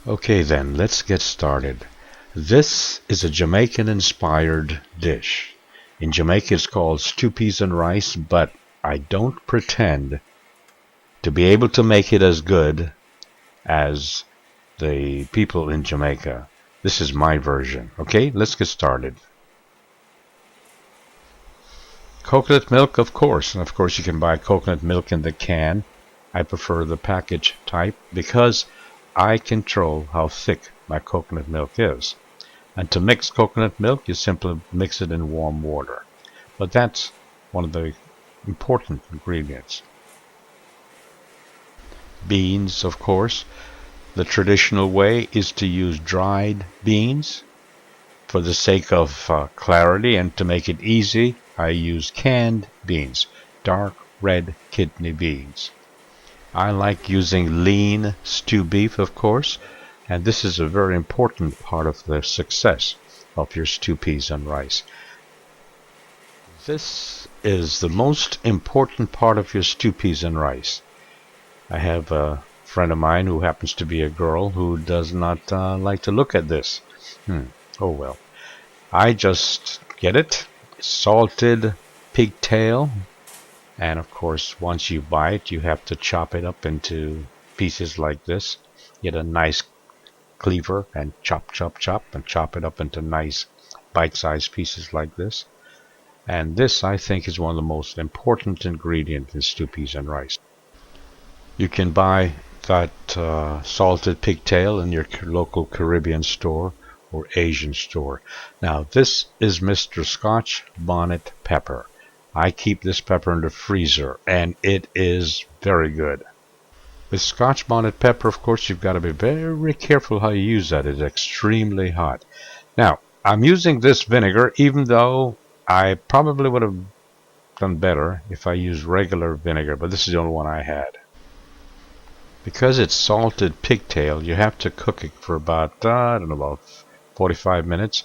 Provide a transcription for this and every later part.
Okay then, let's get started. This is a Jamaican-inspired dish. In Jamaica it's called stew peas and rice, but I don't pretend to be able to make it as good as the people in Jamaica. This is my version. Okay, let's get started. Coconut milk, of course, and of course you can buy coconut milk in the can. I prefer the package type because I control how thick my coconut milk is. And to mix coconut milk, you simply mix it in warm water. But that's one of the important ingredients. Beans, of course. The traditional way is to use dried beans. For the sake of clarity and to make it easy, I use canned beans, dark red kidney beans. I like using lean stew beef, of course, and this is a very important part of the success of your stew peas and rice. This is the most important part of your stew peas and rice. I have a friend of mine who happens to be a girl who does not like to look at this. Oh well. I just get it, salted pigtail, and of course once you buy it you have to chop it up into pieces like this. Get a nice cleaver and chop and chop it up into nice bite-sized pieces like this. And this, I think, is one of the most important ingredients in stew peas and rice. You can buy that salted pigtail in your local Caribbean store or Asian store. Now this is Mr. Scotch bonnet pepper. I keep this pepper in the freezer and it is very good. With Scotch bonnet pepper, of course, you've got to be very careful how you use that. It's extremely hot. Now, I'm using this vinegar even though I probably would have done better if I used regular vinegar, but this is the only one I had. Because it's salted pigtail, you have to cook it for about, about 45 minutes.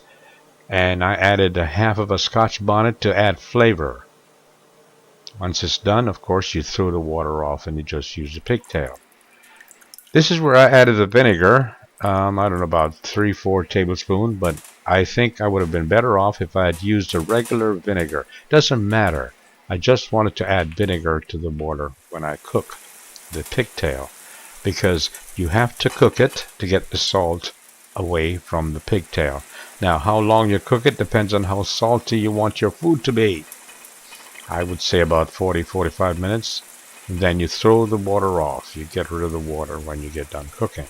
And I added a half of a Scotch bonnet to add flavor. Once it's done, of course, you throw the water off and you just use the pigtail. This is where I added the vinegar. I don't know, about 3-4 tablespoons, but I think I would have been better off if I had used a regular vinegar. Doesn't matter. I just wanted to add vinegar to the water when I cook the pigtail, because you have to cook it to get the salt away from the pigtail. Now, how long you cook it depends on how salty you want your food to be. I would say about 40-45 minutes. And then you throw the water off. You get rid of the water when you get done cooking.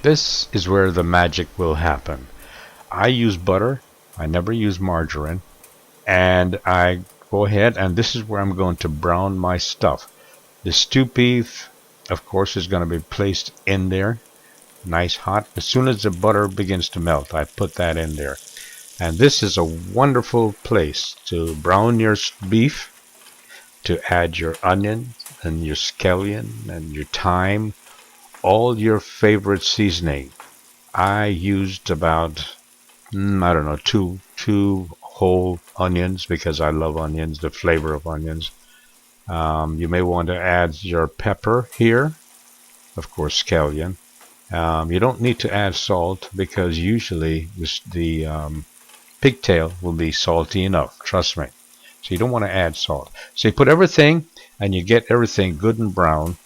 This is where the magic will happen. I use butter. I never use margarine. And I go ahead, and this is where I'm going to brown my stuff. The stew beef, of course, is going to be placed in there. Nice hot. As soon as the butter begins to melt, I put that in there. And this is a wonderful place to brown your beef, to add your onion and your scallion and your thyme, all your favorite seasoning. I used about, I don't know, two whole onions because I love onions, the flavor of onions. You may want to add your pepper here, of course, scallion. You don't need to add salt because usually the pigtail will be salty enough, trust me. So you don't want to add salt. So you put everything and you get everything good and brown.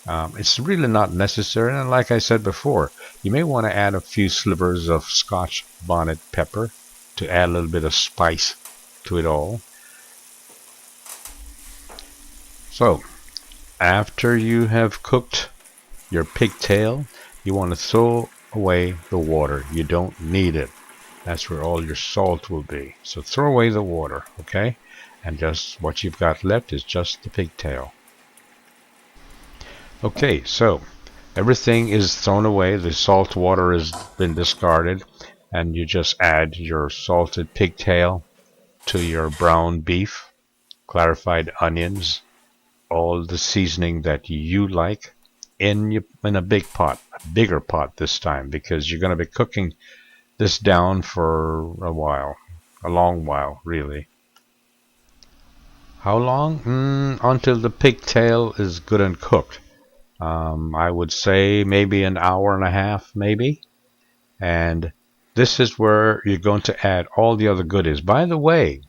It's really not necessary, and like I said before, you may want to add a few slivers of Scotch bonnet pepper to add a little bit of spice to it all. So after you have cooked your pigtail, you want to throw away the water. You don't need it. That's where all your salt will be. So throw away the water, okay? And just what you've got left is just the pigtail. Okay, so everything is thrown away. The salt water has been discarded. And you just add your salted pigtail to your brown beef, clarified onions, all the seasoning that you like in a big pot, a bigger pot this time, because you're going to be cooking this down for a while, a long while, really. How long? Until the pigtail is good and cooked. I would say maybe an hour and a half, maybe. And this is where you're going to add all the other goodies. By the way,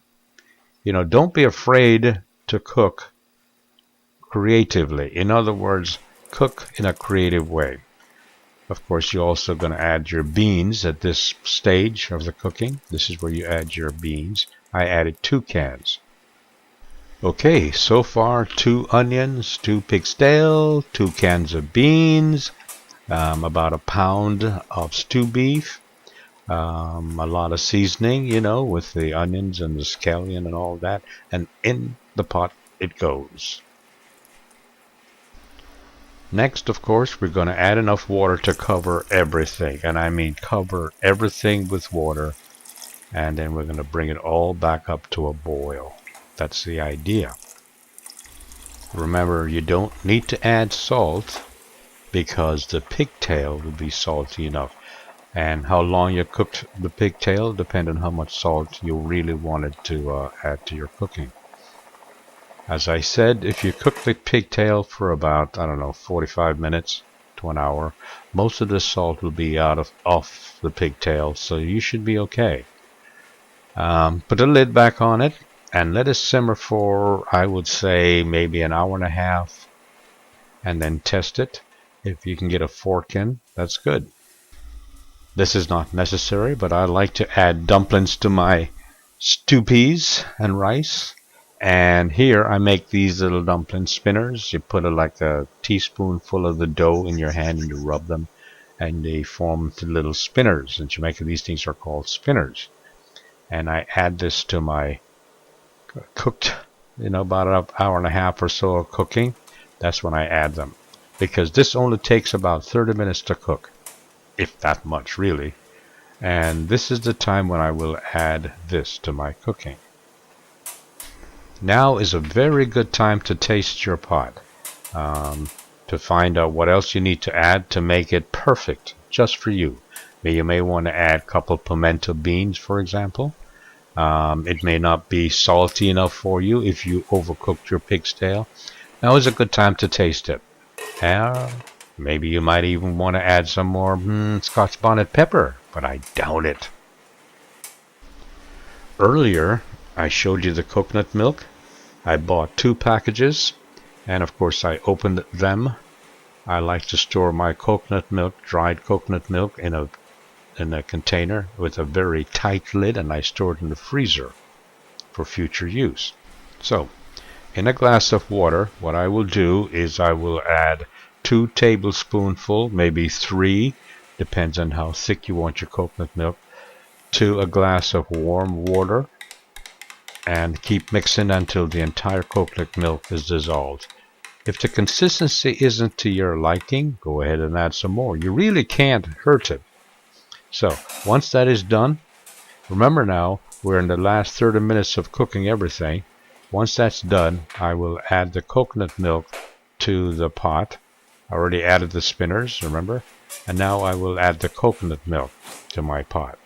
don't be afraid to cook creatively. In other words, cook in a creative way. Of course, you're also going to add your beans at this stage of the cooking. This is where you add your beans. I added 2 cans. Okay, so far 2 onions, 2 pig's tail, 2 cans of beans, about a pound of stew beef, a lot of seasoning, with the onions and the scallion and all that, and in the pot it goes. Next, of course, we're going to add enough water to cover everything, and I mean cover everything with water, and then we're going to bring it all back up to a boil. That's the idea. Remember, you don't need to add salt because the pigtail will be salty enough. And how long you cooked the pigtail depends on how much salt you really wanted to add to your cooking. As I said, if you cook the pigtail for about, 45 minutes to an hour, most of the salt will be off the pigtail, so you should be okay. Put the lid back on it and let it simmer for, I would say, maybe an hour and a half, and then test it. If you can get a fork in, that's good. This is not necessary, but I like to add dumplings to my stew peas and rice. And here I make these little dumpling spinners. You put like a teaspoonful of the dough in your hand and you rub them, and they form the little spinners. In Jamaica, these things are called spinners. And I add this to my cooked, about an hour and a half or so of cooking. That's when I add them, because this only takes about 30 minutes to cook, if that much really. And this is the time when I will add this to my cooking. Now is a very good time to taste your pot, to find out what else you need to add to make it perfect just for you. You may want to add a couple pimento beans, for example. It may not be salty enough for you if you overcooked your pig's tail. Now is a good time to taste it. Maybe you might even want to add some more Scotch bonnet pepper, but I doubt it. Earlier, I showed you the coconut milk. I bought 2 packages, and of course I opened them. I like to store my coconut milk, dried coconut milk, in a container with a very tight lid, and I store it in the freezer for future use. So, in a glass of water, what I will do is I will add 2 tablespoonfuls, maybe 3, depends on how thick you want your coconut milk, to a glass of warm water, and keep mixing until the entire coconut milk is dissolved. If the consistency isn't to your liking, go ahead and add some more. You really can't hurt it. So, once that is done, remember now, we're in the last 30 minutes of cooking everything. Once that's done, I will add the coconut milk to the pot. I already added the spinners, remember? And now I will add the coconut milk to my pot.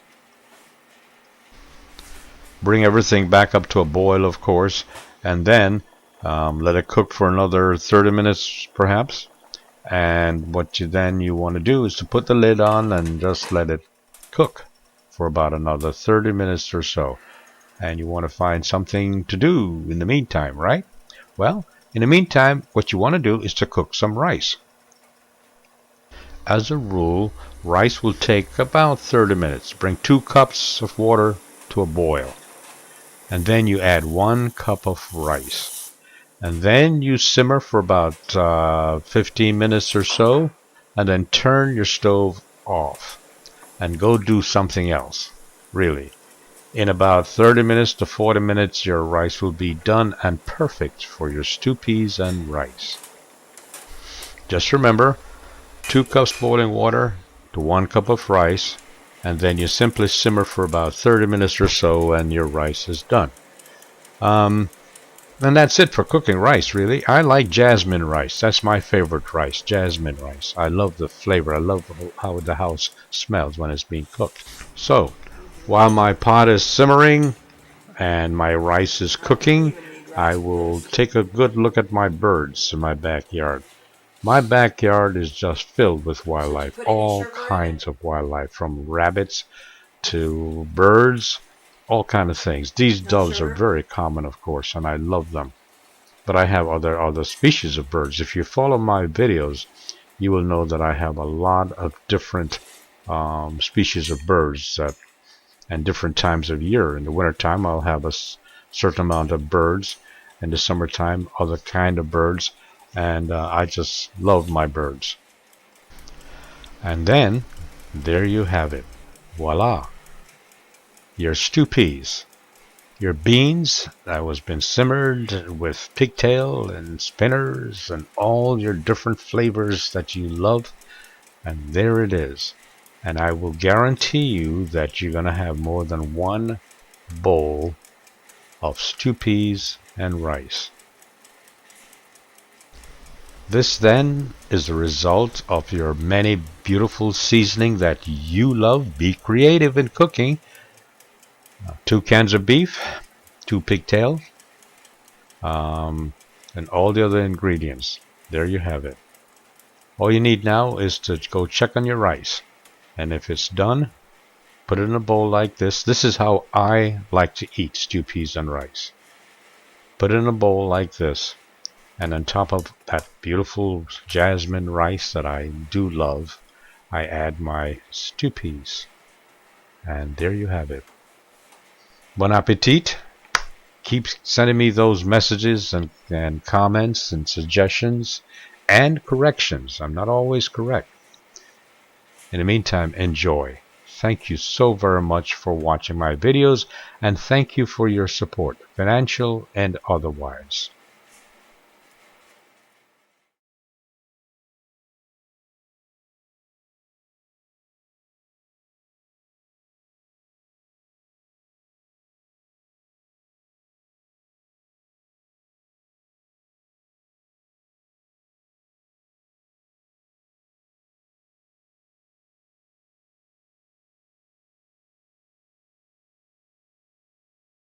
Bring everything back up to a boil, of course, and then let it cook for another 30 minutes perhaps. And what you want to do is to put the lid on and just let it cook for about another 30 minutes or so. And you want to find something to do in the meantime, right? Well, in the meantime, what you want to do is to cook some rice. As a rule, rice will take about 30 minutes. Bring 2 cups of water to a boil. And then you add 1 cup of rice. And then you simmer for about 15 minutes or so, and then turn your stove off and go do something else, really. In about 30 minutes to 40 minutes, your rice will be done and perfect for your stew peas and rice. Just remember, 2 cups boiling water to 1 cup of rice, and then you simply simmer for about 30 minutes or so and your rice is done. And that's it for cooking rice, really. I like jasmine rice. That's my favorite rice, jasmine rice. I love the flavor. I love how the house smells when it's being cooked. So, while my pot is simmering and my rice is cooking, I will take a good look at my birds in my backyard. My backyard is just filled with Should you wildlife, put any all sugar in it? kinds of wildlife, from rabbits to birds, all kinds of things. These No doves are sugar? very common, of course, and I love them. But I have other species of birds. If you follow my videos, you will know that I have a lot of different species of birds and different times of year. In the wintertime, I'll have a certain amount of birds. In the summertime, other kind of birds. And I just love my birds. And then, there you have it. Voila! Your stew peas. Your beans that was been simmered with pigtail and spinners and all your different flavors that you love. And there it is. And I will guarantee you that you're going to have more than one bowl of stew peas and rice. This then is the result of your many beautiful seasoning that you love. Be creative in cooking. 2 cans of beef, 2 pigtails, and all the other ingredients. There you have it. All you need now is to go check on your rice. And if it's done, put it in a bowl like this. This is how I like to eat stew peas and rice. Put it in a bowl like this. And on top of that beautiful jasmine rice that I do love, I add my stew peas. And there you have it. Bon appetit. Keep sending me those messages and comments and suggestions and corrections. I'm not always correct. In the meantime, enjoy. Thank you so very much for watching my videos, and thank you for your support, financial and otherwise.